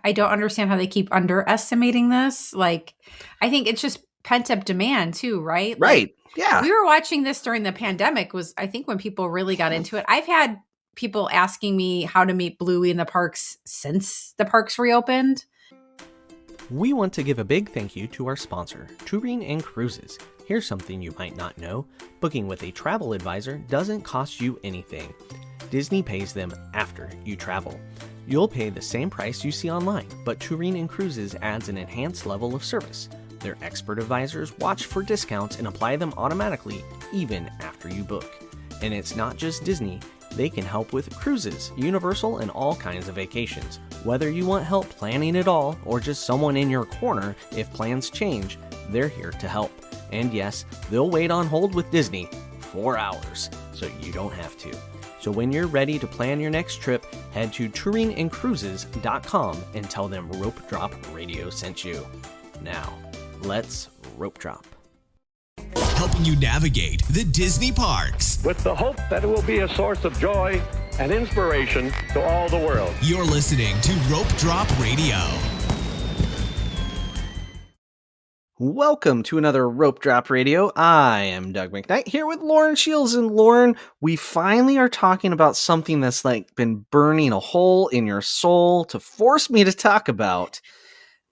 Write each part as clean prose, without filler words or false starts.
I don't understand how they keep underestimating this. Like, I think it's just pent up demand too, right? Right. Like, Yeah. we were watching this during the pandemic was I think when people really got into it. I've had people asking me how to meet Bluey in the parks since the parks reopened. We want to give a big thank you to our sponsor, Touring and Cruises. Here's something you might not know. Booking with a travel advisor doesn't cost you anything. Disney pays them after you travel. You'll pay the same price you see online, but Touring and Cruises adds an enhanced level of service. Their expert advisors watch for discounts and apply them automatically, even after you book. And it's not just Disney. They can help with cruises, Universal, and all kinds of vacations. Whether you want help planning it all or just someone in your corner if plans change, they're here to help. And yes, they'll wait on hold with Disney 4 hours, so you don't have to. So when you're ready to plan your next trip, head to touringandcruises.com and tell them Rope Drop Radio sent you. Now, let's rope drop. Helping you navigate the Disney parks. With the hope that it will be a source of joy and inspiration to all the world. You're listening to Rope Drop Radio. Welcome to another Rope Drop Radio. I am Doug McKnight here with Lauren Shields. And Lauren, we finally are talking about something that's like been burning a hole in your soul to force me to talk about.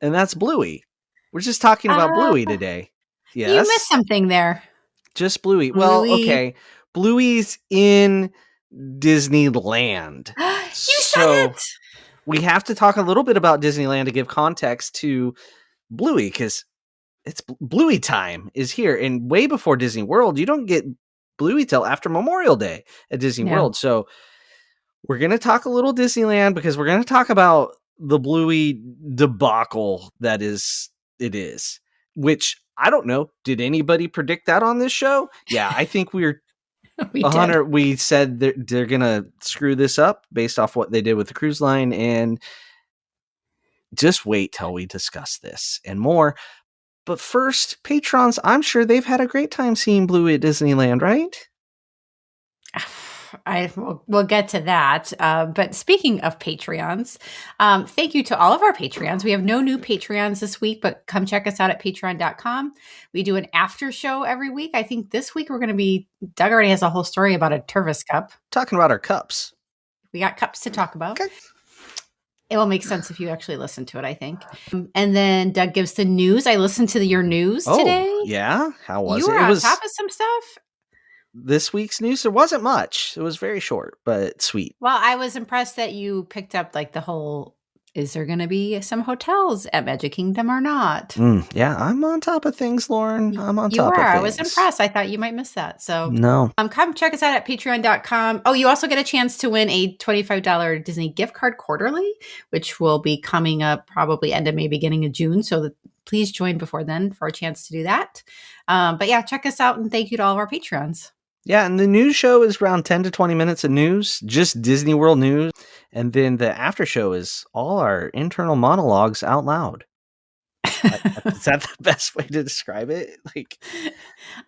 And that's Bluey. We're just talking about Bluey today. Yes. You missed something there. Just Bluey. Well, okay. Bluey's in Disneyland. You said it! We have to talk a little bit about Disneyland to give context to Bluey, because it's Bluey time is here. And way before Disney World, you don't get Bluey till after Memorial Day at Disney World. So we're going to talk a little Disneyland because we're going to talk about the Bluey debacle that is, which I don't know. Did anybody predict that on this show? Yeah, I think we said they're going to screw this up based off what they did with the cruise line, and just wait till we discuss this and more. But first, patrons, I'm sure they've had a great time seeing Bluey at Disneyland, right? We'll get to that. But speaking of Patreons, thank you to all of our Patreons. We have no new Patreons this week, but come check us out at patreon.com. We do an after show every week. I think this week we're going to be, Doug already has a whole story about a Tervis cup. Talking about our cups. We got cups to talk about. Okay. It will make sense if you actually listen to it, I think. And then Doug gives the news. I listened to your news today. Yeah? How was it? You were on top of some stuff. This week's news, there wasn't much. It was very short, but sweet. Well, I was impressed that you picked up like the whole, is there going to be some hotels at Magic Kingdom or not? Yeah, I'm on top of things, Lauren. I'm on top of things. I was impressed. I thought you might miss that. So no. Come check us out at patreon.com. Oh, you also get a chance to win a $25 Disney gift card quarterly, which will be coming up probably end of May, beginning of June. So please join before then for a chance to do that. But yeah, check us out, and thank you to all of our Patreons. Yeah, and the news show is around 10 to 20 minutes of news, just Disney World news. And then the after show is all our internal monologues out loud. Is that the best way to describe it? Like,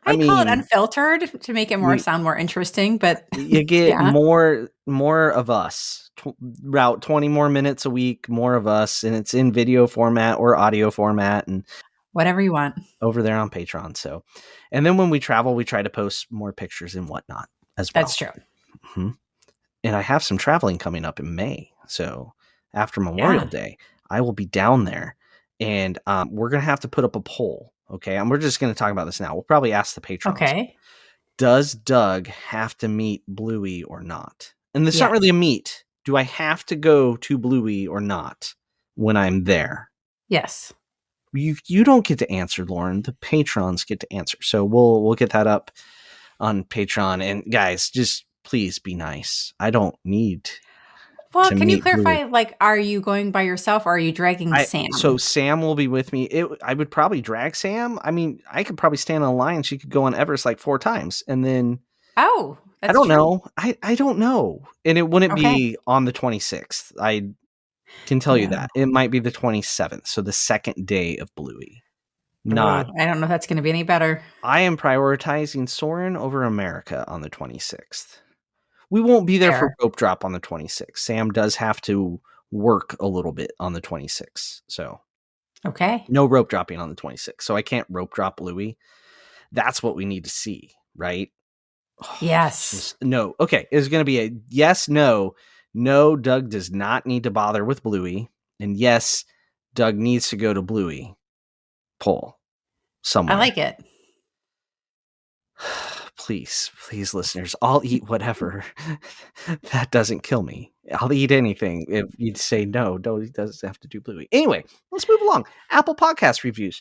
I call it unfiltered to make it sound more interesting, but you get more of us. About 20 more minutes a week, more of us, and it's in video format or audio format, and whatever you want over there on Patreon. So, and then when we travel, we try to post more pictures and whatnot as well. That's true. Mm-hmm. And I have some traveling coming up in May. So after Memorial Day, I will be down there, and we're going to have to put up a poll. Okay. And we're just going to talk about this now. We'll probably ask the patrons. Okay. Does Doug have to meet Bluey or not? And it's not really a meet. Do I have to go to Bluey or not when I'm there? Yes. You don't get to answer, Lauren. The patrons get to answer. So we'll get that up on Patreon. And guys, just please be nice. I don't need. Well, can you clarify? Bluey. Like, are you going by yourself, or are you dragging Sam? So Sam will be with me. I would probably drag Sam. I mean, I could probably stand on a line. She could go on Everest like 4 times, and then. Oh, that's I don't true. know. I don't know, and it wouldn't be on the 26th. I can tell you that it might be the 27th, so the second day of Bluey. I don't know if that's going to be any better. I am prioritizing Soarin' over America on the 26th. We won't be there for Rope Drop on the 26th. Sam does have to work a little bit on the 26th. So Okay. no rope dropping on the 26th. So I can't rope drop Bluey. That's what we need to see, right? Yes. No. Okay. It's going to be a yes, no. No, Doug does not need to bother with Bluey. And yes, Doug needs to go to Bluey. Poll somewhere. I like it. Please, listeners, I'll eat whatever. That doesn't kill me. I'll eat anything if you'd say no. No, he doesn't have to do Bluey. Anyway, let's move along. Apple Podcast reviews.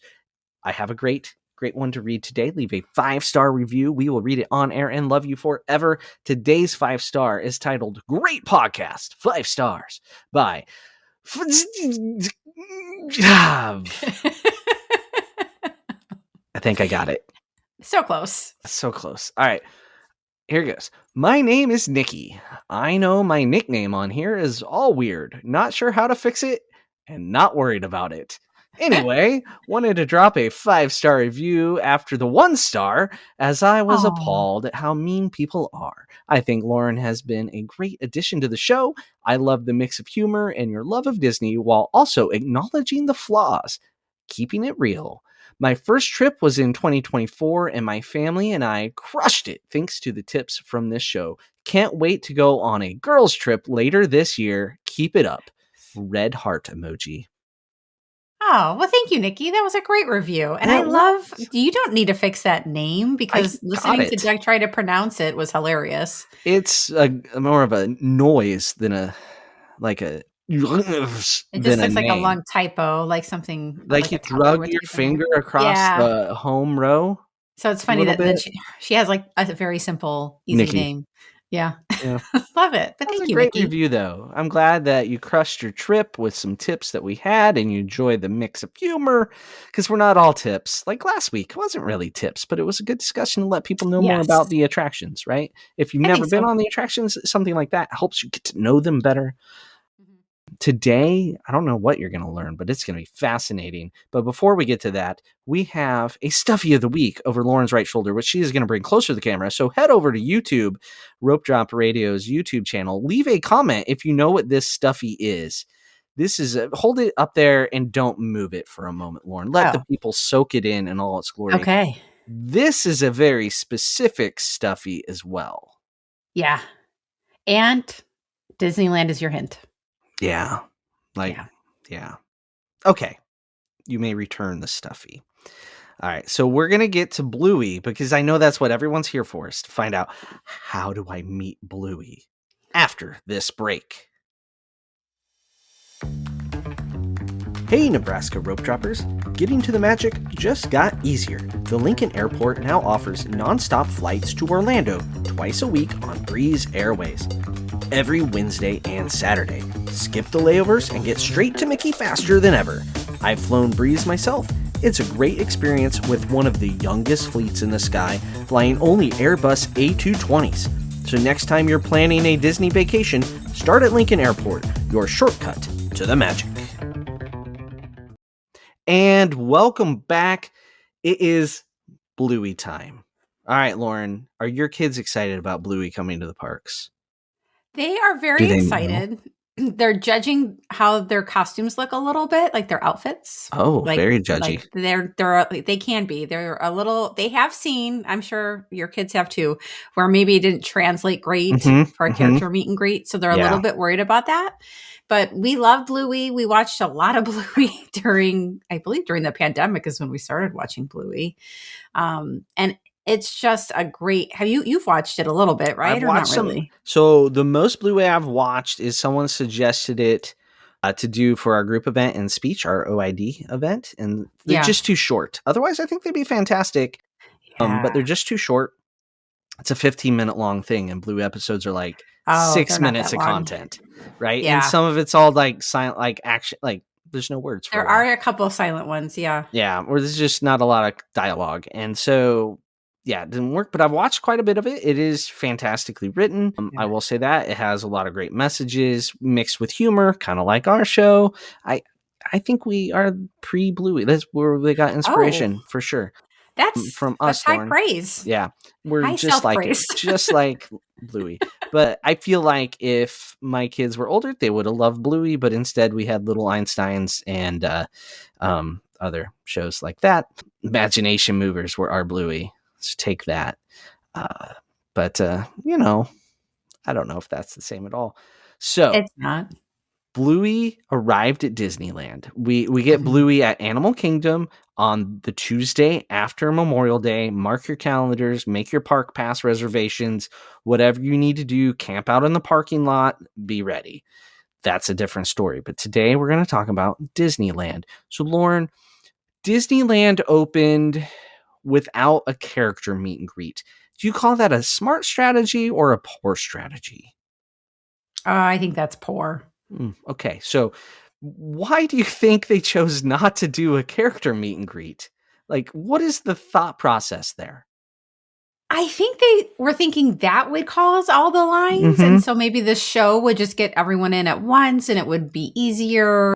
I have a great one to read today. Leave a 5-star review. We will read it on air and love you forever. Today's 5-star is titled "Great Podcast." 5 stars by. I think I got it. So close. So close. All right. Here goes. My name is Nikki. I know my nickname on here is all weird. Not sure how to fix it and not worried about it. Anyway, wanted to drop a 5-star review after the 1 star as I was appalled at how mean people are. I think Lauren has been a great addition to the show. I love the mix of humor and your love of Disney while also acknowledging the flaws, keeping it real. My first trip was in 2024 and my family and I crushed it thanks to the tips from this show. Can't wait to go on a girls trip later this year. Keep it up. Red heart emoji. Oh, well, thank you, Nikki. That was a great review. And I love, you don't need to fix that name because listening to Doug try to pronounce it was hilarious. It's more of a noise than it just looks like a long typo, like something. Like you drug your finger across the home row. So it's funny that she has like a very simple, easy Nikki. name. Yeah. Love it. But thank you, great Nikki. review, though. I'm glad that you crushed your trip with some tips that we had and you enjoyed the mix of humor because we're not all tips. Like last week, it wasn't really tips, but it was a good discussion to let people know more about the attractions, right? If you've never been on the attractions, something like that helps you get to know them better. Today, I don't know what you're going to learn, but it's going to be fascinating. But before we get to that, we have a Stuffy of the Week over Lauren's right shoulder, which she is going to bring closer to the camera. So head over to YouTube, Rope Drop Radio's YouTube channel. Leave a comment if you know what this Stuffy is. This is hold it up there and don't move it for a moment, Lauren. Let the people soak it in all its glory. Okay. This is a very specific Stuffy as well. Yeah. And Disneyland is your hint. Yeah. Yeah. Okay. You may return the Stuffy. All right. So we're going to get to Bluey because I know that's what everyone's here for, is to find out how do I meet Bluey after this break. Hey, Nebraska rope droppers. Getting to the magic just got easier. The Lincoln Airport now offers nonstop flights to Orlando twice a week on Breeze Airways. Every Wednesday and Saturday. Skip the layovers and get straight to Mickey faster than ever. I've flown Breeze myself. It's a great experience with one of the youngest fleets in the sky, flying only Airbus A220s. So next time you're planning a Disney vacation, start at Lincoln Airport, your shortcut to the magic. And welcome back. It is Bluey time. All right, Lauren, are your kids excited about Bluey coming to the parks? They are very excited. They're judging how their costumes look a little bit, like their outfits. Oh, very judgy. They can be. They're a little. They have seen. I'm sure your kids have too, where maybe it didn't translate great for a character meet and greet, so they're a little bit worried about that. But we love Bluey. We watched a lot of Bluey during the pandemic is when we started watching Bluey, and it's just a great. You've watched it a little bit, right? I've watched some. Really? So the most Bluey I've watched is someone suggested it to do for our group event and speech, our OID event, and they're just too short. Otherwise, I think they'd be fantastic. But they're just too short. It's a 15-minute long thing, and Bluey episodes are like 6 minutes of content, right? Yeah. And some of it's all like silent, like action, like there's no words. There are a couple of silent ones, yeah. Yeah, or there's just not a lot of dialogue, and so. Yeah, it didn't work, but I've watched quite a bit of it. It is fantastically written. I will say that. It has a lot of great messages mixed with humor, kind of like our show. I think we are pre-Bluey. That's where they got inspiration for sure. from That's us, high Lauren. praise. Yeah, we're High just like it, self-praise. just like Bluey. But I feel like if my kids were older, they would have loved Bluey. But instead, we had Little Einsteins and other shows like that. Imagination Movers were our Bluey. So take that. But you know, I don't know if that's the same at all. So It's not. Bluey arrived at Disneyland. We get Bluey at Animal Kingdom on the Tuesday after Memorial Day. Mark your calendars, make your park pass reservations, whatever you need to do, camp out in the parking lot, be ready. That's a different story. But today we're going to talk about Disneyland. So Lauren, Disneyland opened without a character meet and greet. Do you call that a smart strategy or a poor strategy? I think that's poor. Okay, so why do you think they chose not to do a character meet and greet? Like, what is the thought process there? I think they were thinking that would cause all the lines. Mhm. And so maybe the show would just get everyone in at once and it would be easier.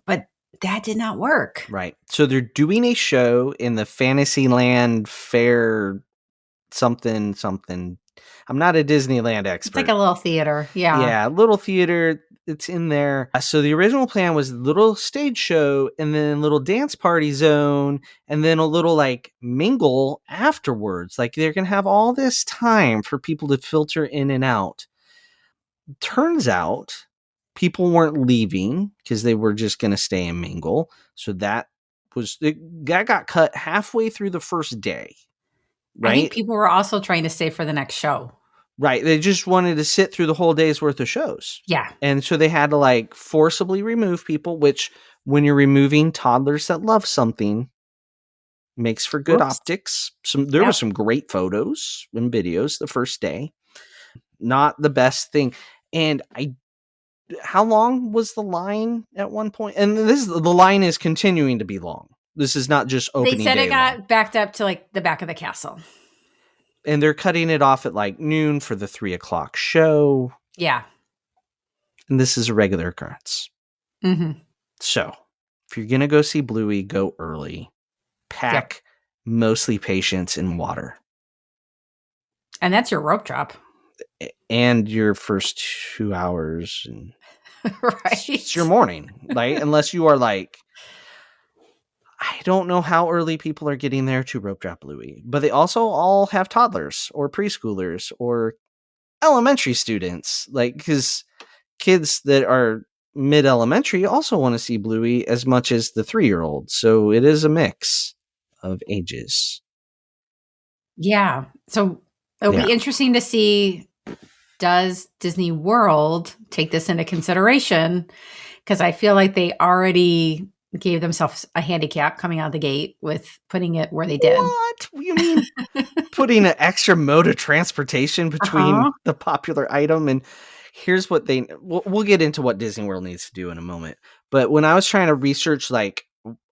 But that did not work. Right. So they're doing a show in the Fantasyland Fair something something. I'm not a Disneyland expert. It's like a little theater. Yeah, little theater. It's in there. So the original plan was little stage show and then little dance party zone and then a little like mingle afterwards. Like they're going to have all this time for people to filter in and out. Turns out people weren't leaving because they were just going to stay and mingle. So that got cut halfway through the first day. Right? I think people were also trying to stay for the next show. Right. They just wanted to sit through the whole day's worth of shows. Yeah. And so they had to like forcibly remove people, which when you're removing toddlers that love something makes for good optics. There were some great photos and videos the first day. Not the best thing. And how long was the line at one point? And the line is continuing to be long. This is not just opening day. They said it got long. backed up to like the back of the castle. And they're cutting it off at like noon for the 3:00 show. Yeah. And this is a regular occurrence. Mm-hmm. So if you're going to go see Bluey, go early. Pack mostly patience and water. And that's your rope drop. And your first 2 hours. And right. It's your morning. Like, unless you are like, I don't know how early people are getting there to rope drop Bluey, but they also all have toddlers or preschoolers or elementary students. Like, because kids that are mid-elementary also want to see Bluey as much as the 3-year-old. So it is a mix of ages. Yeah. So it'll be interesting to see, does Disney World take this into consideration? Because I feel like they already gave themselves a handicap coming out of the gate with putting it where they did. What? You mean putting an extra mode of transportation between the popular item? And here's what we'll get into what Disney World needs to do in a moment. But when I was trying to research like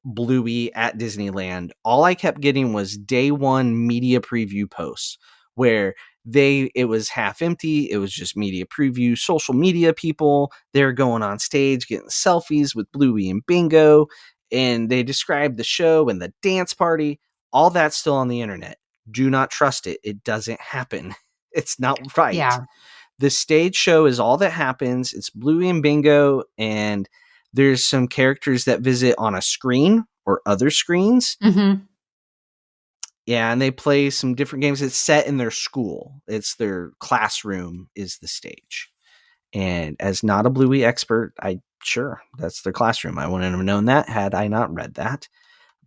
Bluey at Disneyland, all I kept getting was day one media preview posts where it was half empty. It was just media preview, social media people. They're going on stage, getting selfies with Bluey and Bingo. And they described the show and the dance party. All that's still on the internet. Do not trust it. It doesn't happen. It's not right. Yeah. The stage show is all that happens. It's Bluey and Bingo. And there's some characters that visit on a screen or other screens. Mm-hmm. Yeah, and they play some different games. It's set in their school. It's their classroom is the stage. And as not a Bluey expert, that's their classroom. I wouldn't have known that had I not read that.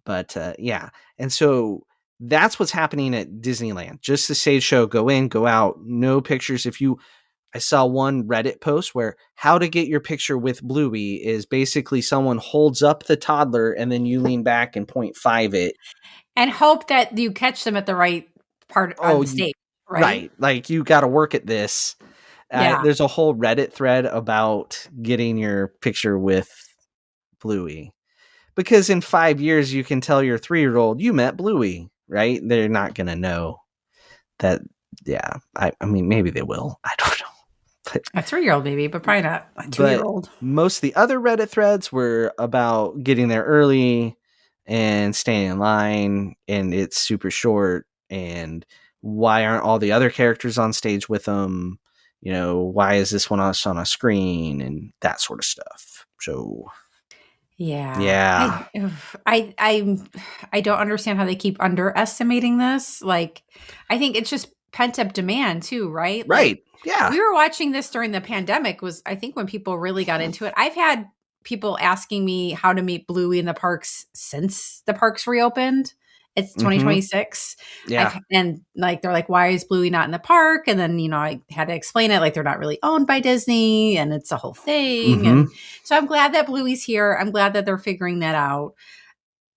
But yeah, and so that's what's happening at Disneyland. Just the stage show, go in, go out, no pictures. I saw one Reddit post where how to get your picture with Bluey is basically someone holds up the toddler and then you lean back and 0.5 it. And hope that you catch them at the right part on the stage, right? Right. Like, you got to work at this. There's a whole Reddit thread about getting your picture with Bluey. Because in 5 years, you can tell your 3-year-old, you met Bluey, right? They're not going to know that. Yeah. I mean, maybe they will. I don't know. But, a 3-year-old maybe, but probably not a 2-year-old. Most of the other Reddit threads were about getting there early, and staying in line, and it's super short, and why aren't all the other characters on stage with them? You know, why is this one us on a screen and that sort of stuff? So Yeah. yeah, I don't understand how they keep underestimating this. Like, I think it's just pent up demand too, right? right. Like, Yeah. we were watching this during the pandemic, was I think when people really got into it. I've had people asking me how to meet Bluey in the parks since the parks reopened. It's Mhm. 2026. Yeah. And like, they're like, why is Bluey not in the park? And then, I had to explain it. Like, they're not really owned by Disney and it's a whole thing. Mhm. And so I'm glad that Bluey's here. I'm glad that they're figuring that out.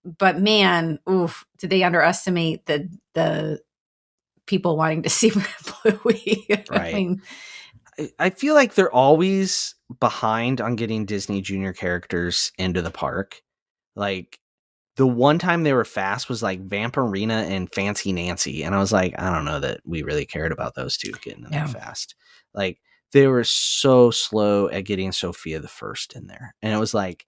But man, oof, did they underestimate the people wanting to see Bluey? Right. I mean, I feel like they're always behind on getting Disney Junior characters into the park. Like, the one time they were fast was like Vampirina and Fancy Nancy. And I was like, I don't know that we really cared about those two getting in there No. fast. Like, they were so slow at getting Sophia the First in there. And it was like,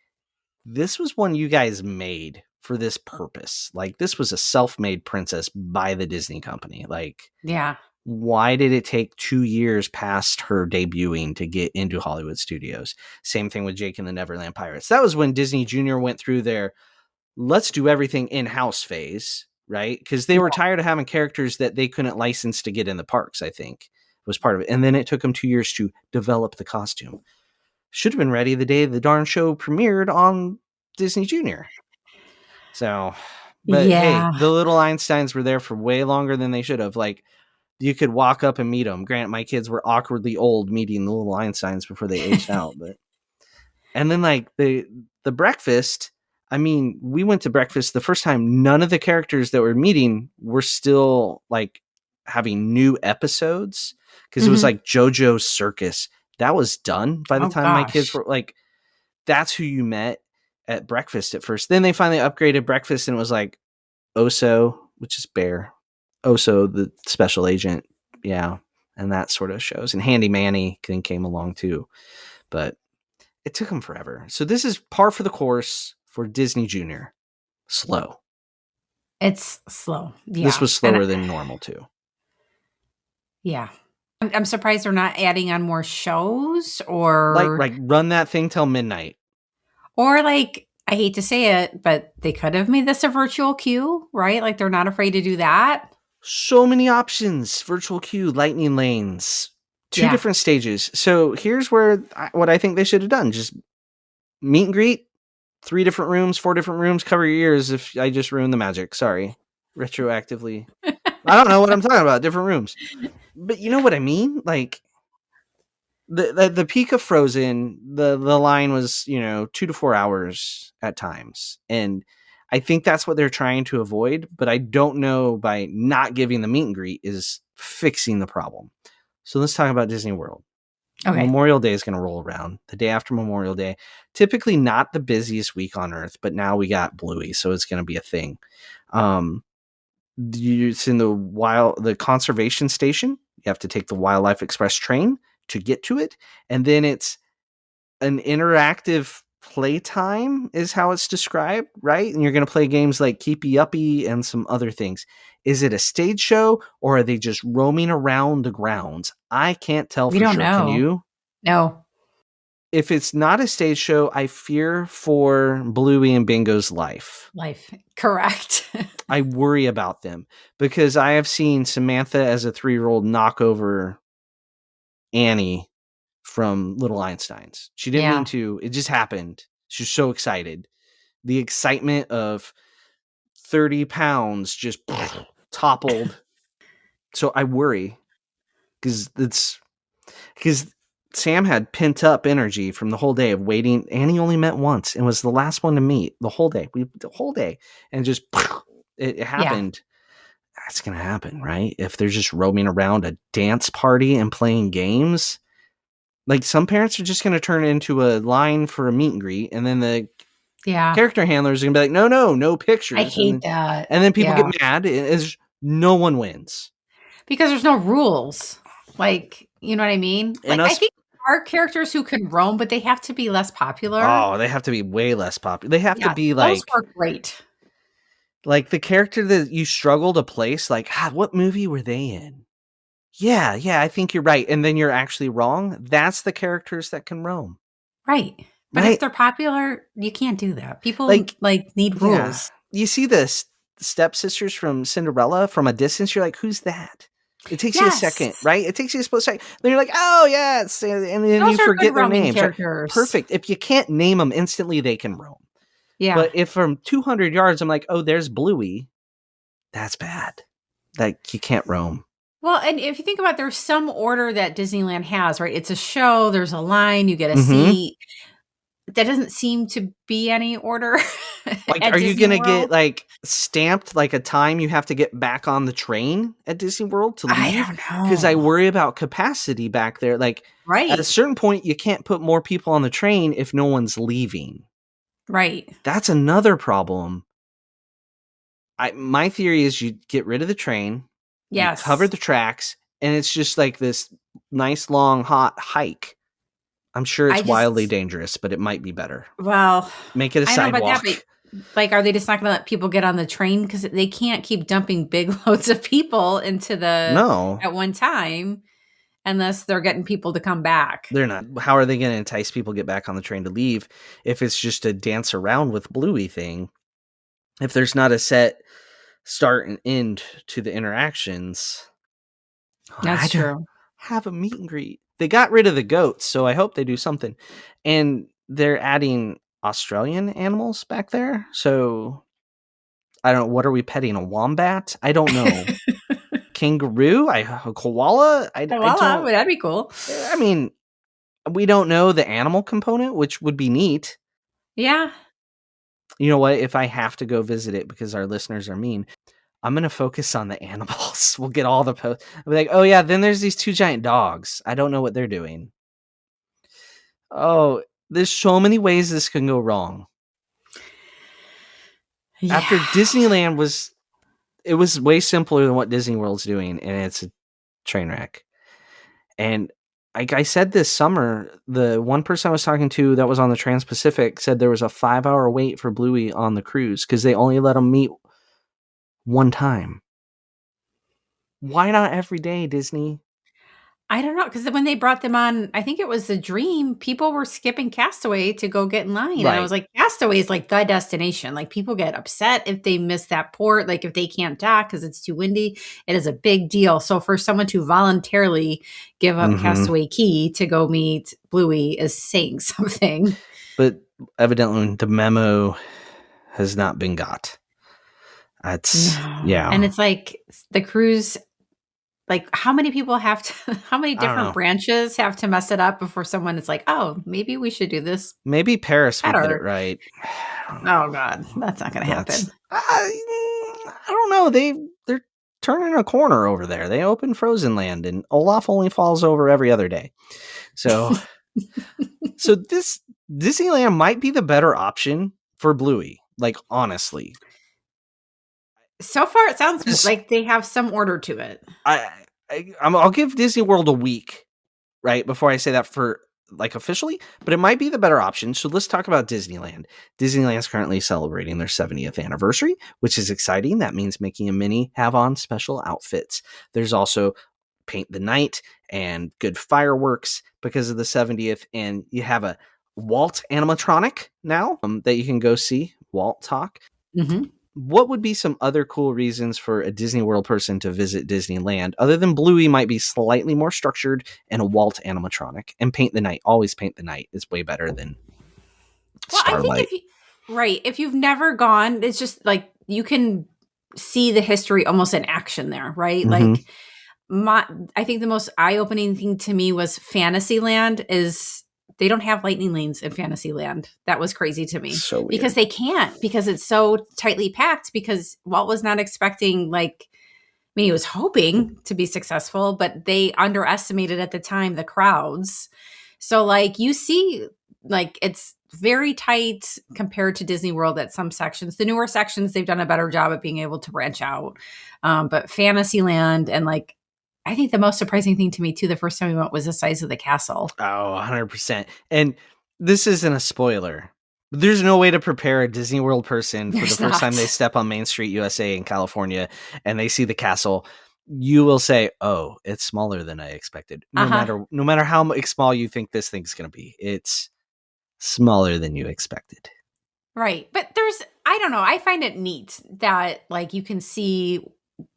this was one you guys made for this purpose. Like, this was a self-made princess by the Disney company. Like, yeah. why did it take 2 years past her debuting to get into Hollywood studios? Same thing with Jake and the Neverland Pirates. That was when Disney Junior went through their let's do everything in-house phase, right? Because they were tired of having characters that they couldn't license to get in the parks, I think was part of it. And then it took them 2 years to develop the costume. Should have been ready the day the darn show premiered on Disney Junior. So, but hey, Yeah. the little Einsteins were there for way longer than they should have. Like, you could walk up and meet them. Grant, my kids were awkwardly old meeting the little Einsteins before they aged out. But and then like the breakfast. I mean, we went to breakfast the first time. None of the characters that were meeting were still like having new episodes because it was like JoJo's Circus. That was done by the time my kids were like. That's who you met at breakfast at first. Then they finally upgraded breakfast and it was like Oso, which is Bear. Oso, the special agent. Yeah. And that sort of shows. And Handy Manny came along too. But it took them forever. So this is par for the course for Disney Junior. Slow. It's slow. Yeah. This was slower than normal too. Yeah. I'm surprised they're not adding on more shows or like run that thing till midnight. Or like, I hate to say it, but they could have made this a virtual queue, right? Like, they're not afraid to do that. So many options. Virtual queue, lightning lanes, two different stages. So here's where what I think they should have done. Just meet and greet, 3 different rooms, 4 different rooms. Cover your ears if I just ruined the magic. Sorry. Retroactively. I don't know what I'm talking about. Different rooms. But you know what I mean? Like, the peak of Frozen, the line was, 2 to 4 hours at times. And I think that's what they're trying to avoid, but I don't know by not giving the meet and greet is fixing the problem. So let's talk about Disney World. Okay. Memorial Day is going to roll around the day after Memorial Day. Typically not the busiest week on earth, but now we got Bluey, so it's going to be a thing. It's in the conservation station. You have to take the Wildlife Express train to get to it. And then it's an interactive playtime is how it's described, right? And you're going to play games like Keepy Uppy and some other things. Is it a stage show or are they just roaming around the grounds? I can't tell for sure. Can you? No. If it's not a stage show, I fear for Bluey and Bingo's life. Correct. I worry about them because I have seen Samantha as a 3-year-old knock over Annie from Little Einsteins. She didn't mean to. It just happened. She was so excited. The excitement of 30 pounds just toppled. So I worry because Sam had pent up energy from the whole day of waiting. Annie only met once and was the last one to meet the whole day. And just it happened. Yeah. That's going to happen, right? If they're just roaming around a dance party and playing games. Like, some parents are just going to turn it into a line for a meet and greet, and then the character handlers are going to be like, no pictures. I hate that. And then people get mad. No one wins. Because there's no rules. Like, you know what I mean? Like, I think there are characters who can roam, but they have to be less popular. Oh, they have to be way less popular. They have to be like... Those work great. Like the character that you struggle to place, like, what movie were they in? Yeah, I think you're right. And then you're actually wrong. That's the characters that can roam. Right. But if Right? they're popular, you can't do that. People Like, need yeah. rules. You see the stepsisters from Cinderella from a distance, you're like, who's that? It takes you a second, Yes. right? It takes you a split second. Then you're like, oh, yeah. And then Those you are forget good their roaming names. Right? characters. Perfect. If you can't name them instantly, they can roam. Yeah. But if from 200 yards, I'm like, oh, there's Bluey, that's bad. Like, you can't roam. Well, and if you think about it, there's some order that Disneyland has, right? It's a show, there's a line, you get a seat. That doesn't seem to be any order. Like, at are you Disney going to get, World. like, stamped, like, a time you have to get back on the train at Disney World to leave? I don't know. Because I worry about capacity back there. Like, Right. at a certain point, you can't put more people on the train if no one's leaving. Right. That's another problem. My theory is you get rid of the train, Yes. you cover the tracks, and it's just like this nice, long, hot hike. I'm sure it's wildly dangerous, but it might be better. Well, make it a sidewalk. About that, but, like, are they just not going to let people get on the train? Because they can't keep dumping big loads of people into at one time unless they're getting people to come back. They're not. How are they going to entice people to get back on the train to leave if it's just a dance around with Bluey thing? If there's not a set start and end to the interactions. That's true. Have a meet and greet. They got rid of the goats, so I hope they do something. And they're adding Australian animals back there. So I don't know. What are we petting? A wombat? I don't know. Kangaroo? A koala? I don't. Well, that'd be cool. I mean, we don't know the animal component, which would be neat. Yeah. You know what? If I have to go visit it because our listeners are mean, I'm going to focus on the animals. We'll get all the posts. I'll be like, oh, yeah, then there's these 2 giant dogs. I don't know what they're doing. Oh, there's so many ways this can go wrong. Yeah. After Disneyland was way simpler than what Disney World's doing, and it's a train wreck. And like I said this summer, the one person I was talking to that was on the Trans-Pacific said there was a 5-hour wait for Bluey on the cruise because they only let them meet one time. Why not every day, Disney? I don't know, because when they brought them on, I think it was the Dream, people were skipping Castaway to go get in line. Right. And I was like, Castaway is like the destination. Like, people get upset if they miss that port, like if they can't dock because it's too windy. It is a big deal. So for someone to voluntarily give up Castaway Key to go meet Bluey is saying something. But evidently the memo has not been got. Yeah. And it's like the cruise, like, how many people have to, how many different branches have to mess it up before someone is like, oh, maybe we should do this. Maybe Paris will get it right. Oh God, that's not going to happen. I don't know. They're turning a corner over there. They opened Frozen Land and Olaf only falls over every other day. So, so this Disneyland might be the better option for Bluey. Like, honestly. So far, it sounds like they have some order to it. I'll give Disney World a week, right, before I say that for, like, officially, but it might be the better option. So let's talk about Disneyland. Disneyland is currently celebrating their 70th anniversary, which is exciting. That means Mickey and Minnie have on special outfits. There's also Paint the Night and good fireworks because of the 70th, and you have a Walt animatronic now that you can go see, Walt talk. Mm-hmm. What would be some other cool reasons for a Disney World person to visit Disneyland other than Bluey might be slightly more structured and a Walt animatronic? And Paint the Night, always Paint the Night is way better than Starlight. I think if you've never gone, it's just like you can see the history almost in action there, right? Mm-hmm. Like I think the most eye-opening thing to me was Fantasyland is they don't have lightning lanes in Fantasyland. That was crazy to me. So weird. Because they can't, because it's so tightly packed, because Walt was not expecting, like, I mean, he was hoping to be successful, but they underestimated at the time the crowds. So, like, you see, like, it's very tight compared to Disney World at some sections. The newer sections, they've done a better job at being able to branch out. But Fantasyland and, like, I think the most surprising thing to me, too, the first time we went was the size of the castle. Oh, 100%. And this isn't a spoiler, There's no way to prepare a Disney World person for There's the first time not. they step on Main Street, USA in California, and they see the castle. You will say, "Oh, it's smaller than I expected." No matter how small you think this thing's going to be, it's smaller than you expected. Right. But I don't know, I find it neat that like you can see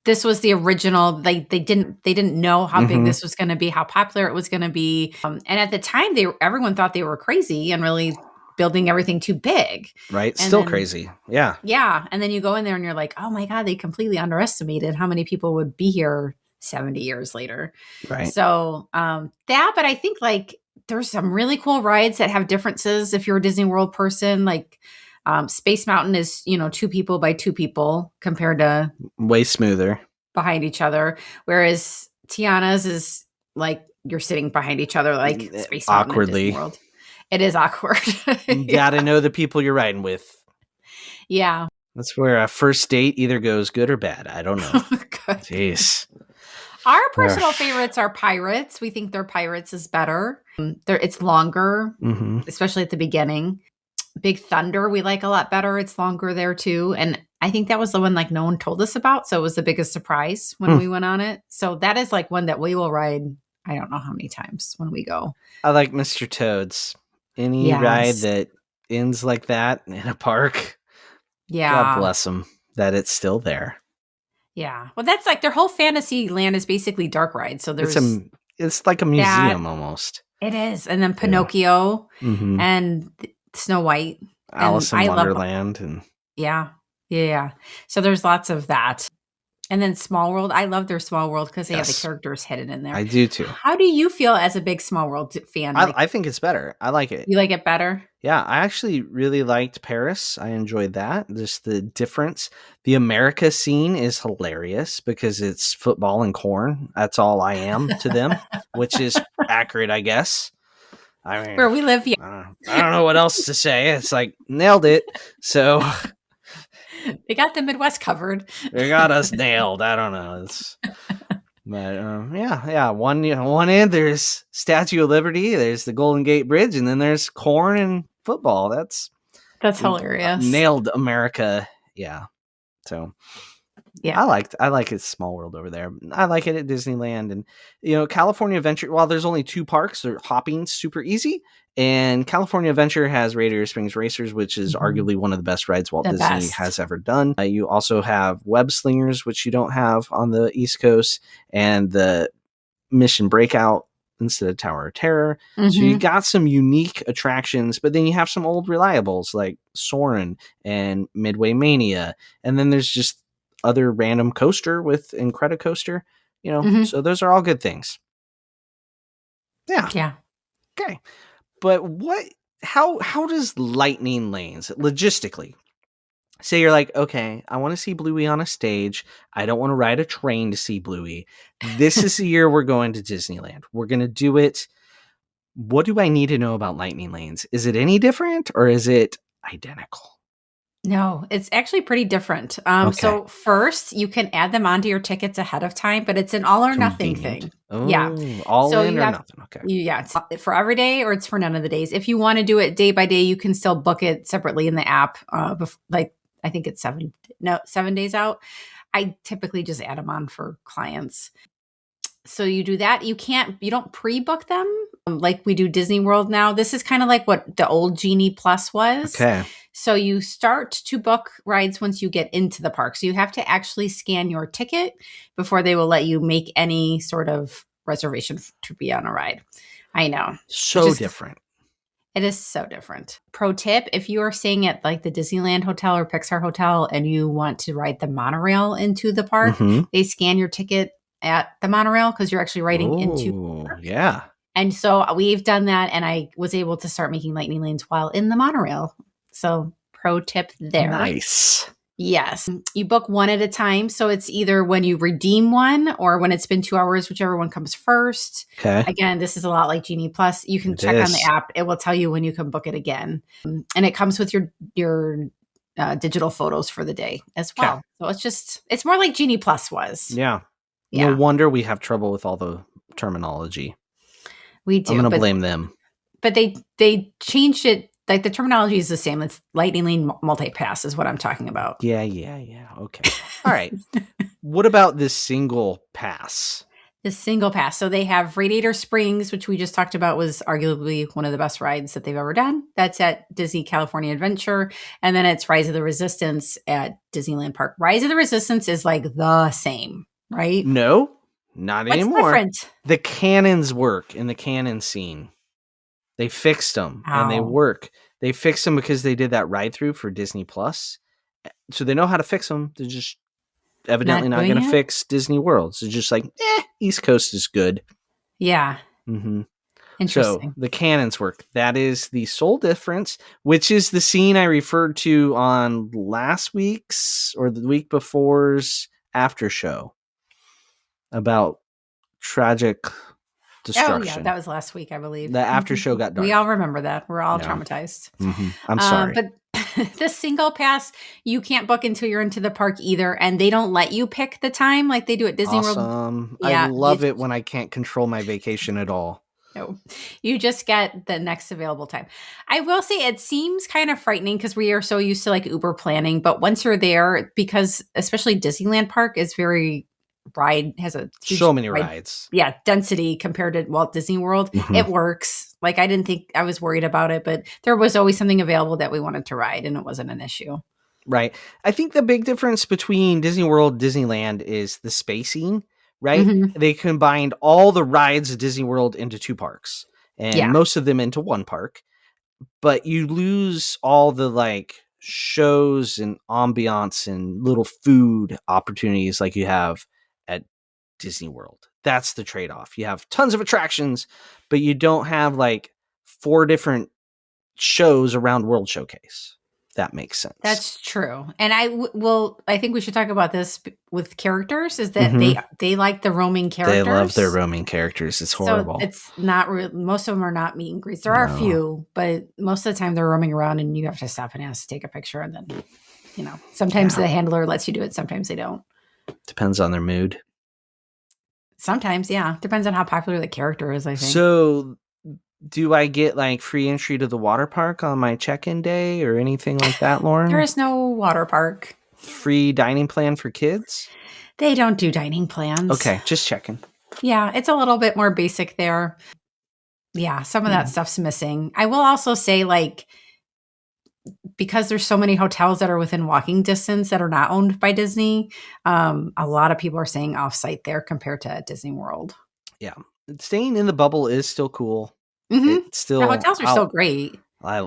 this was the original, like they didn't know how big this was going to be, how popular it was going to be. And at the time everyone thought they were crazy and really building everything too big. Right? And Still then- crazy. Yeah. Yeah. And then you go in there and you're like, oh my God, they completely underestimated how many people would be here 70 years later. Right. So but I think like there's some really cool rides that have differences if you're a Disney World person. Like Space Mountain is, 2 people by 2 people compared to Way smoother. behind each other. Whereas Tiana's is like you're sitting behind each other like Space Mountain at Awkwardly. Disney World. It is awkward. You gotta know the people you're riding with. Yeah. That's where a first date either goes good or bad. I don't know. Good. Jeez. Our personal favorites are Pirates. We think their Pirates is better. It's longer, especially at the beginning. Big Thunder, we like a lot better. It's longer there too. And I think that was the one like no one told us about. So it was the biggest surprise when we went on it. So that is like one that we will ride, I don't know how many times when we go. I like Mr. Toad's. Any ride that ends like that in a park. Yeah. God bless them that it's still there. Yeah. Well, that's like their whole fantasy land is basically dark ride. So there's it's like a museum almost. It is. And then Pinocchio and Snow White. Alice in Wonderland. Yeah. So there's lots of that. And then Small World. I love their Small World because they have the characters hidden in there. I do too. How do you feel as a big Small World fan? I think it's better. I like it. You like it better? Yeah, I actually really liked Paris. I enjoyed that. Just the difference. The America scene is hilarious because it's football and corn. That's all I am to them, which is accurate, I guess. I mean, where we live, I don't know what else to say. It's like nailed it. So they got the Midwest covered. They got us nailed. I don't know. But one end there's Statue of Liberty, there's the Golden Gate Bridge, and then there's corn and football. That's hilarious. Nailed America. Yeah. So yeah, I like it Small World over there. I like it at Disneyland, and California Adventure. While there's only 2 parks, they're hopping super easy. And California Adventure has Radiator Springs Racers, which is arguably one of the best rides Walt Disney has ever done. You also have Web Slingers, which you don't have on the East Coast, and the Mission Breakout instead of Tower of Terror. So you got some unique attractions, but then you have some old reliables like Soarin' and Midway Mania. And then there's just other random coaster with Incredicoaster, so those are all good things. Yeah. Yeah. Okay. But how does Lightning Lanes logistically? Say you're like, okay, I want to see Bluey on a stage. I don't want to ride a train to see Bluey. This is the year we're going to Disneyland. We're going to do it. What do I need to know about Lightning Lanes? Is it any different or is it identical? No, it's actually pretty different. So first, you can add them onto your tickets ahead of time, but it's an all or nothing thing. Oh, yeah, all in or nothing. Okay. It's for every day or it's for none of the days. If you want to do it day by day, you can still book it separately in the app. I think it's 7 days out. I typically just add them on for clients. So you do that. You don't pre-book them like we do Disney World now. This is kind of like what the old Genie Plus was. Okay. So you start to book rides once you get into the park. So you have to actually scan your ticket before they will let you make any sort of reservation to be on a ride. I know. So different. It is so different. Pro tip, if you are staying at like the Disneyland Hotel or Pixar Hotel and you want to ride the monorail into the park, they scan your ticket at the monorail because you're actually riding into the park. Yeah. And so we've done that, and I was able to start making Lightning Lanes while in the monorail. So pro tip there. Nice. Yes. You book one at a time. So it's either when you redeem one or when it's been 2 hours, whichever one comes first. Okay. Again, this is a lot like Genie Plus. You can check on the app. It will tell you when you can book it again. And it comes with your digital photos for the day as well. Okay. So it's more like Genie Plus was. Yeah. No wonder we have trouble with all the terminology. We do. I'm going to blame them. But they changed it like the terminology is the same. It's Lightning Lane multi-pass is what I'm talking about. Yeah. Okay. All right. What about this single pass? The single pass. So they have Radiator Springs, which we just talked about was arguably one of the best rides that they've ever done. That's at Disney California Adventure. And then it's Rise of the Resistance at Disneyland Park. Rise of the Resistance is like the same, right? No, not What's anymore. different? The cannons work in the cannon scene. They fixed them and they How? work. They fixed them because they did that ride through for Disney Plus. So they know how to fix them. They're just evidently not doing going to it? fix Disney World. So just like, East Coast is good. Yeah. Mm-hmm. Interesting. So the cannons work. That is the sole difference, which is the scene I referred to on last week's or the week before's after show about tragic destruction. Oh, yeah. That was last week, I believe. The after show got dark. We all remember that. We're all Yeah. traumatized. Mm-hmm. I'm sorry. But the single pass, you can't book until you're into the park either. And they don't let you pick the time like they do at Disney World. Awesome. Yeah, I love it when I can't control my vacation at all. No, you just get the next available time. I will say it seems kind of frightening because we are so used to like Uber planning. But once you're there, because especially Disneyland Park is has a huge So many rides. Yeah, density compared to Walt Disney World. Mhm. It works. Like I didn't think I was worried about it, but there was always something available that we wanted to ride and it wasn't an issue. Right. I think the big difference between Disney World and Disneyland is the spacing, right? Mhm. They combined all the rides at Disney World into 2 parks and Yeah. most of them into 1 park, but you lose all the like shows and ambiance and little food opportunities like you have at Disney World. That's the trade-off. You have tons of attractions, but you don't have like 4 different shows around World Showcase. That makes sense. That's true. And I think we should talk about this with characters is that they like the roaming characters. They love their roaming characters. It's horrible. So it's not most of them are not meet and greets. There are a few, but most of the time they're roaming around and you have to stop and ask to take a picture. And then, sometimes the handler lets you do it. Sometimes they don't. Depends on their mood. Sometimes, yeah. Depends on how popular the character is, I think. So do I get like free entry to the water park on my check-in day or anything like that, Lauren? There is no water park. Free dining plan for kids? They don't do dining plans. Okay, just checking. Yeah, it's a little bit more basic there. Yeah, some of that stuff's missing. I will also say, like, because there's so many hotels that are within walking distance that are not owned by Disney, a lot of people are staying off-site there compared to Disney World. Yeah. Staying in the bubble is still cool. Mm-hmm. It's still The hotels are still great. I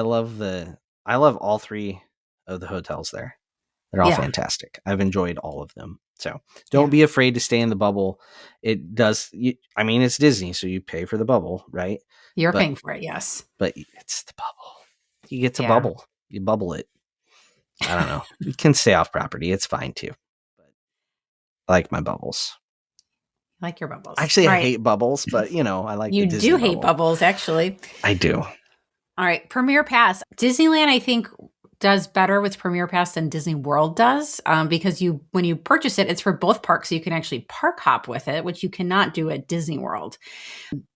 love all 3 of the hotels there. They're all fantastic. I've enjoyed all of them. So don't be afraid to stay in the bubble. It does. It's Disney, so you pay for the bubble, right? You're paying for it, yes. But it's the bubble. You get to bubble. You bubble it. I don't know. You can stay off property. It's fine too. But I like my bubbles. I like your bubbles. Actually, I hate bubbles, but I like you the Disney do hate bubble. bubbles, actually. I do. All right. Premier Pass. Disneyland, I think, does better with Premier Pass than Disney World does because when you purchase it, it's for both parks. So you can actually park hop with it, which you cannot do at Disney World.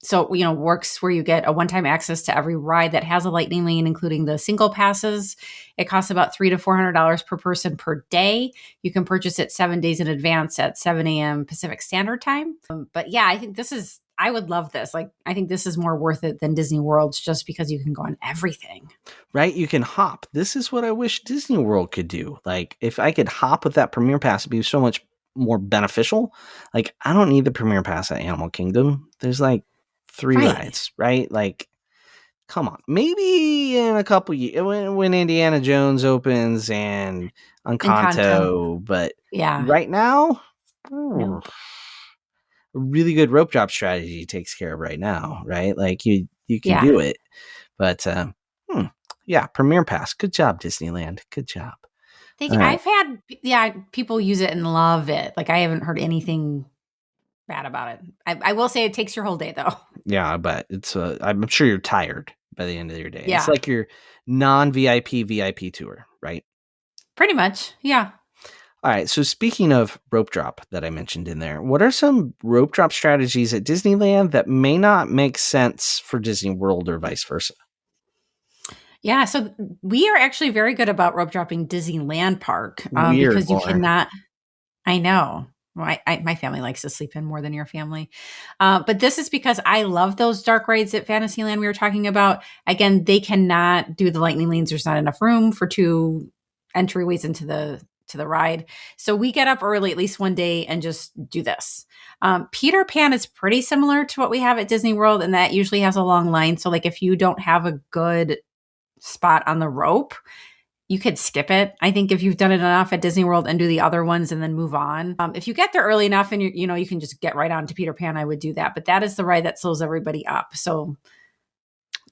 So, works where you get a one-time access to every ride that has a lightning lane, including the single passes. It costs about $300 to $400 per person per day. You can purchase it 7 days in advance at 7 a.m. Pacific Standard Time. But yeah, I think I would love this. Like, I think this is more worth it than Disney World's just because you can go on everything. Right? You can hop. This is what I wish Disney World could do. Like, if I could hop with that Premier Pass, it'd be so much more beneficial. Like, I don't need the Premier Pass at Animal Kingdom. There's like 3 rides, right? Like, come on. Maybe in a couple years when Indiana Jones opens and Encanto, but right now, No. a really good rope drop strategy takes care of right now, right? Like you can do it, but Premier Pass. Good job, Disneyland. Good job. Thank you. Right. I've had people use it and love it. Like I haven't heard anything bad about it. I will say it takes your whole day though. Yeah, but it's I'm sure you're tired by the end of your day. Yeah. It's like your non-VIP VIP tour, right? Pretty much. Yeah. All right. So speaking of rope drop that I mentioned in there, what are some rope drop strategies at Disneyland that may not make sense for Disney World or vice versa? Yeah, so we are actually very good about rope dropping Disneyland Park Weird, because you Lauren. cannot. I know. Well, my family likes to sleep in more than your family. But this is because I love those dark rides at Fantasyland we were talking about. Again, they cannot do the lightning lanes. There's not enough room for 2 entryways into the ride. So we get up early at least one day and just do this. Peter Pan is pretty similar to what we have at Disney World, and that usually has a long line. So like if you don't have a good spot on the rope, you could skip it. I think if you've done it enough at Disney World and do the other ones and then move on. If you get there early enough and you can just get right on to Peter Pan, I would do that. But that is the ride that slows everybody up. So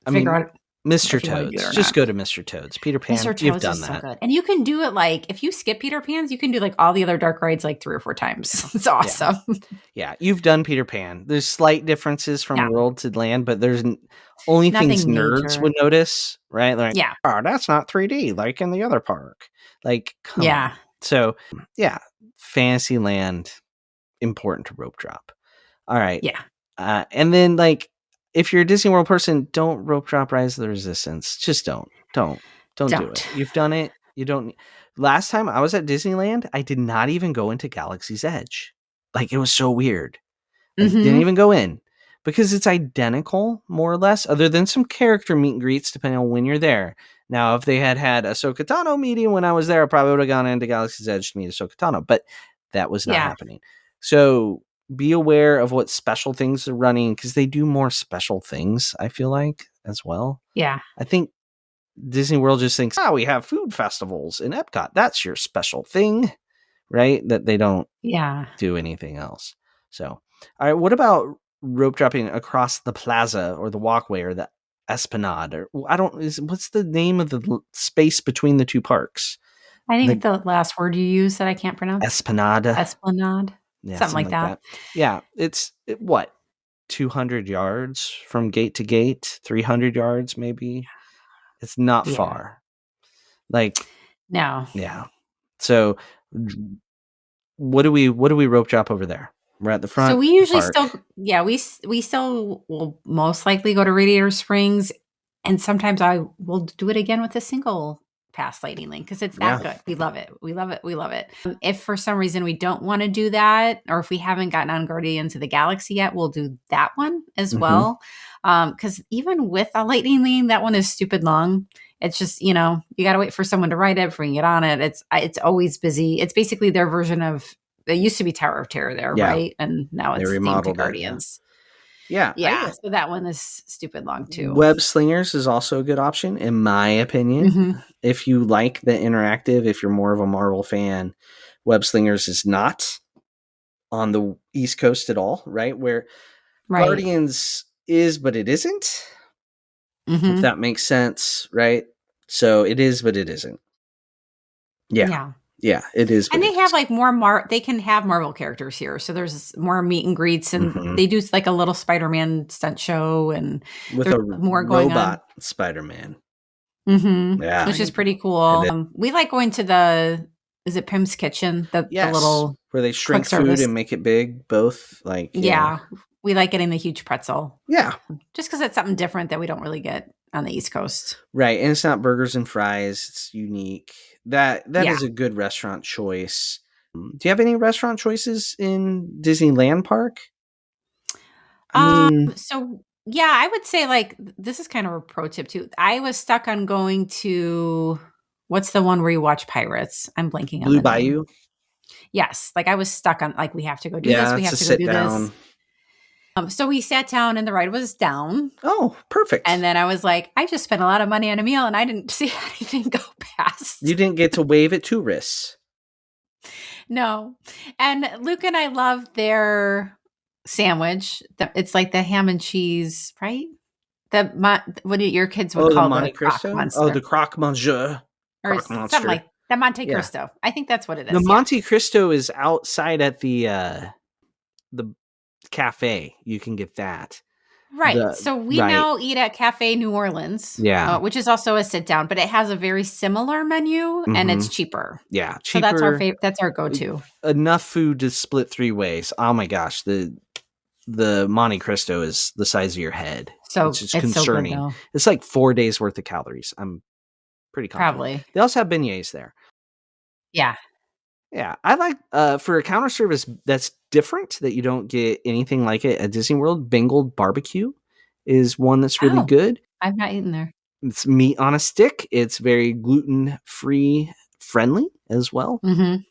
figure out Mr. if you wanna do it Toads. or just not. go to Mr. Toads. Peter Pan, Mr. Toads you've done is that. so good. And you can do it like, if you skip Peter Pan's, you can do like all the other dark rides like 3 or 4 times. It's awesome. Yeah, you've done Peter Pan. There's slight differences from Yeah. world to land, but there's only things Nothing nerds major. would notice, right? Like, Yeah. oh, that's not 3D like in the other park. Like, come Yeah. on. So, yeah, Fantasyland, important to rope drop. All right. Yeah. And then, like, if you're a Disney World person, don't rope drop Rise of the Resistance. Just don't do Don't. it. You've done it. You don't. Last time I was at Disneyland, I did not even go into Galaxy's Edge. Like, it was so weird. I Mhm. didn't even go in because it's identical, more or less, other than some character meet and greets depending on when you're there. Now, if they had Ahsoka Tano meeting when I was there, I probably would have gone into Galaxy's Edge to meet Ahsoka Tano, but that was not Yeah. happening. So be aware of what special things are running because they do more special things, I feel like, as well. Yeah. I think Disney World just thinks, we have food festivals in Epcot. That's your special thing, right? That they don't Yeah. do anything else. So, all right, what about rope dropping across the plaza or the walkway or the esplanade? Or what's the name of the space between the 2 parks? I think the last word you use that I can't pronounce. Esplanade. Esplanade. Yeah, something like that. Yeah, it's what? 200 yards from gate to gate, 300 yards maybe. It's not Yeah. far. Like, No. yeah. So what do we rope drop over there? We're at the front. So we usually park. we still will most likely go to Radiator Springs, and sometimes I will do it again with a single pass lightning link because it's that good. We love it. We love it. We love it. If for some reason we don't want to do that, or if we haven't gotten on Guardians of the Galaxy yet, we'll do that one as well. Because even with a lightning lane, that one is stupid long. It's just, you got to wait for someone to ride it before you get on it. It's always busy. It's basically their version of, it used to be Tower of Terror there, right? And now it's themed to Guardians. Yeah. So that one is stupid long too. Web Slingers is also a good option, in my opinion. If you like the interactive, if you're more of a Marvel fan, Web Slingers is not on the East Coast at all, right? Where Guardians is, but it isn't. If that makes sense, right? So it is, but it isn't. Yeah, it is. And they have like more they can have Marvel characters here. So there's more meet and greets, and they do like a little Spider-Man stunt show, and with a more robot Spider-Man. Yeah, which is pretty cool. We like going to is it Pim's Kitchen? The little where they shrink food and make it big. Both we like getting the huge pretzel. Yeah, just because it's something different that we don't really get on the East Coast. Right, and it's not burgers and fries. It's unique. That is a good restaurant choice. Do you have any restaurant choices in Disneyland Park? So yeah, I would say like this is kind of a pro tip too. I was stuck on going to what's the one where you watch pirates? I'm blanking on Blue Bayou. Yes, like I was stuck on like we have to go do this. We have to go do this. So we sat down and the ride was down. Oh, perfect. And then I was like, I just spent a lot of money on a meal and I didn't see anything go past. You didn't get to wave at tourists. No. And Luke and I love their sandwich. It's like the ham and cheese, right? What do your kids would call the Croque Monster? Oh, the Croque Monsieur. Or something like the Monte Cristo. I think that's what it is. The Monte Cristo is outside at the cafe. You can get that. Right. So we now eat at Cafe New Orleans. Yeah. Which is also a sit down, but it has a very similar menu and it's cheaper. Yeah. Cheaper. So that's our go-to. Enough food to split 3 ways. Oh my gosh. The the Monte Cristo is the size of your head, So which is it's so good concerning. though. It's like 4 days worth of calories. I'm pretty confident. Probably. They also have beignets there. Yeah. Yeah, I like for a counter service that's different, that you don't get anything like it at Disney World. Bengal barbecue is one that's really Oh. good. I've not eaten there. It's meat on a stick. It's very gluten-free friendly as well. Mm-hmm.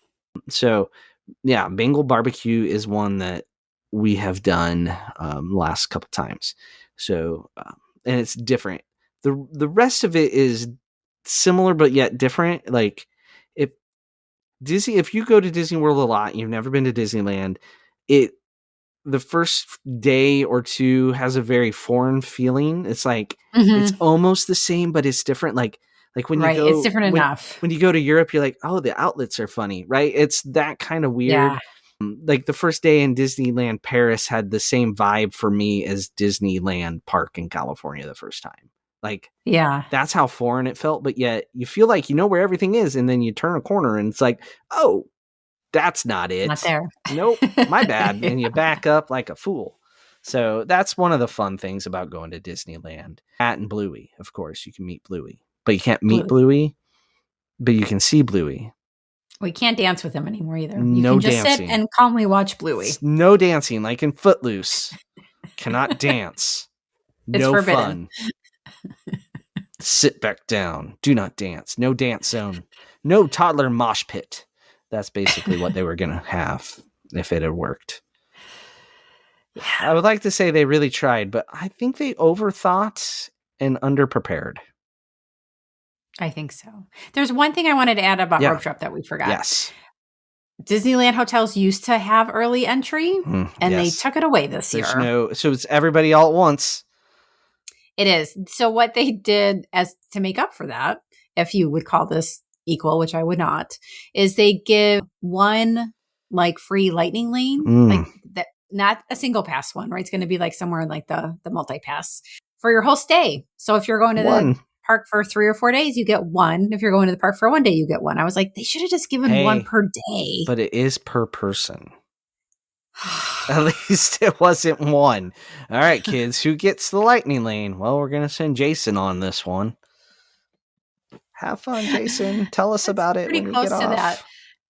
So, yeah, Bengal barbecue is one that we have done last couple times. So, and it's different. The rest of it is similar but yet different. Like if you go to Disney World a lot, you've never been to Disneyland, the first day or two has a very foreign feeling. It's like it's almost the same, but it's different. Like when you go, it's different enough. When you go to Europe, you're like, oh, the outlets are funny, right? It's that kind of weird. Yeah. Like the first day in Disneyland Paris had the same vibe for me as Disneyland Park in California the first time. Like, yeah, that's how foreign it felt, but yet you feel like you know where everything is, and then you turn a corner and it's like, oh, that's not it. Not there. Nope, my bad. And you back up like a fool. So that's one of the fun things about going to Disneyland. At and Bluey, of course, you can meet Bluey, but you can't meet Bluey, but you can see Bluey. We can't dance with him anymore either. You No can just dancing. sit and calmly watch Bluey. No dancing, like in Footloose. Cannot dance. It's No forbidden. fun. Sit back down. Do not dance. No dance zone. No toddler mosh pit. That's basically what they were going to have if it had worked. I would like to say they really tried, but I think they overthought and underprepared. I think so. There's one thing I wanted to add about Rope Drop that we forgot. Yes. Disneyland hotels used to have early entry, and they took it away this year. So it's everybody all at once. It is. So what they did as to make up for that, if you would call this equal, which I would not, is they give one like free lightning lane, like that, not a single pass one, right? It's going to be like somewhere in like the multi-pass for your whole stay. So if you're going to the park for 3 or 4 days, you get one. If you're going to the park for 1 day, you get one. I was like, they should have just given one per day. But it is per person. At least it wasn't one. All right, kids, who gets the lightning lane? Well, we're going to send Jason on this one. Have fun, Jason. Tell us about it when you get off. That.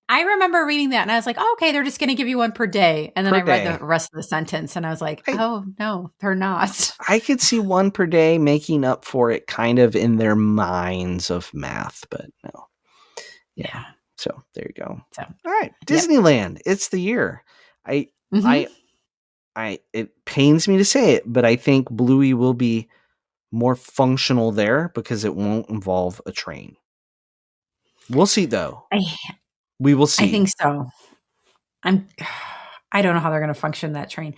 I remember reading that and I was like, oh, okay, they're just going to give you one per day. And then I read the rest of the sentence and I was like, oh, no, they're not. I could see one per day making up for it kind of in their minds of math, but no. Yeah. So there you go. So, all right. Disneyland. It's the year. It pains me to say it, but I think Bluey will be more functional there because it won't involve a train. We'll see, though. We will see. I think so. I don't know how they're going to function that train.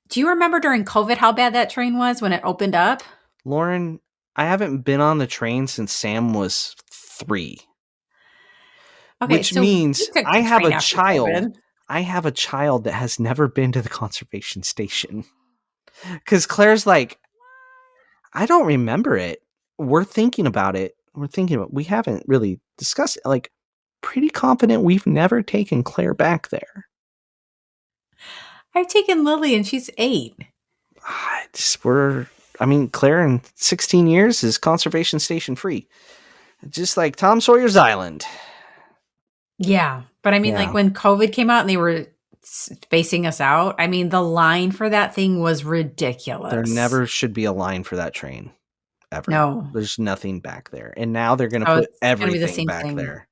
Do you remember during COVID how bad that train was when it opened up? Lauren, I haven't been on the train since Sam was 3. Okay, which means I have a child. COVID. I have a child that has never been to the conservation station. Because Claire's like, I don't remember it. We're thinking about it. We haven't really discussed it. Like, pretty confident we've never taken Claire back there. I've taken Lily and she's 8. Claire in 16 years is conservation station free. Just like Tom Sawyer's Island. Yeah. But like when COVID came out and they were spacing us out, the line for that thing was ridiculous. There never should be a line for that train. Ever. No. There's nothing back there. And now they're going to put everything back there.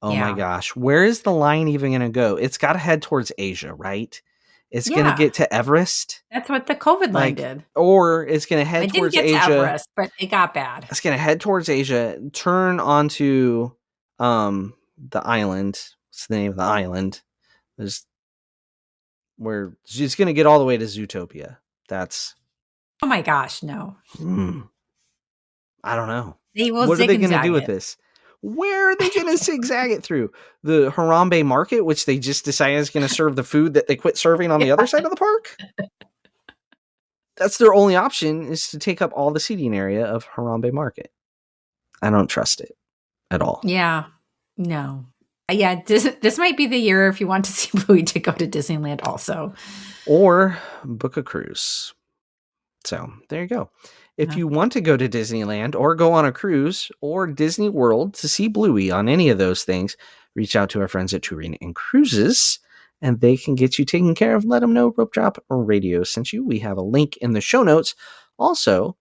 Oh my gosh. Where is the line even going to go? It's got to head towards Asia, right? It's going to get to Everest. That's what the COVID line did. Or it's going to head towards Asia. It didn't get to Everest, but it got bad. It's going to head towards Asia, turn onto the island. What's the name of the island? Where it's going to get all the way to Zootopia. That's... Oh my gosh, no. I don't know. What are they going to do with this? Where are they going to zigzag it through? The Harambe Market, which they just decided is going to serve the food that they quit serving on the other side of the park? That's their only option, is to take up all the seating area of Harambe Market. I don't trust it at all. Yeah. No. Yeah, this might be the year if you want to see Bluey to go to Disneyland also. Or book a cruise. So there you go. If you want to go to Disneyland or go on a cruise or Disney World to see Bluey on any of those things, reach out to our friends at Touring and Cruises and they can get you taken care of. Let them know Rope Drop Radio sent you. We have a link in the show notes. Also,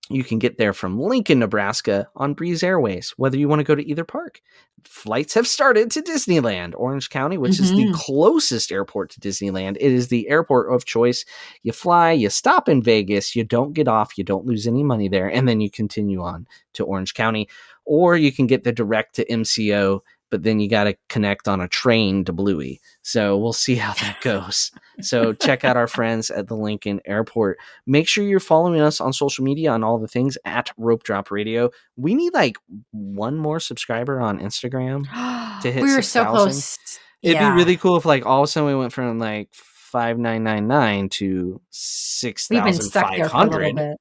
you can get there from Lincoln, Nebraska on Breeze Airways, whether you want to go to either park. Flights have started to Disneyland, Orange County, which is the closest airport to Disneyland. It is the airport of choice. You fly, you stop in Vegas, you don't get off, you don't lose any money there, and then you continue on to Orange County. Or you can get the direct to MCO, but then you got to connect on a train to Bluey. So we'll see how that goes. So check out our friends at the Lincoln Airport. Make sure you're following us on social media on all the things at Rope Drop Radio. We need like one more subscriber on Instagram to hit 6,000. We were so close. It'd be really cool if like all of a sudden we went from like 5,999 to 6,500.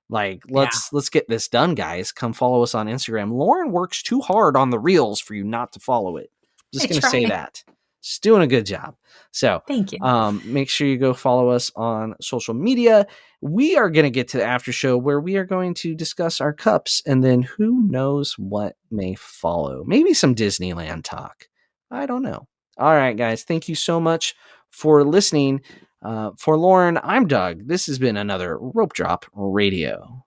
Like, let's get this done, guys. Come follow us on Instagram. Lauren works too hard on the reels for you not to follow it. Just going to say that. She's doing a good job. So thank you. Make sure you go follow us on social media. We are going to get to the after show where we are going to discuss our cups and then who knows what may follow. Maybe some Disneyland talk. I don't know. All right, guys. Thank you so much for listening. For Lauren, I'm Doug. This has been another Rope Drop Radio.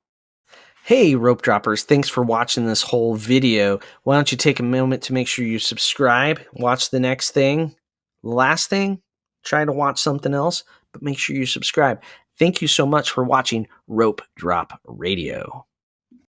Hey, Rope Droppers. Thanks for watching this whole video. Why don't you take a moment to make sure you subscribe, watch the next thing, last thing, try to watch something else, but make sure you subscribe. Thank you so much for watching Rope Drop Radio.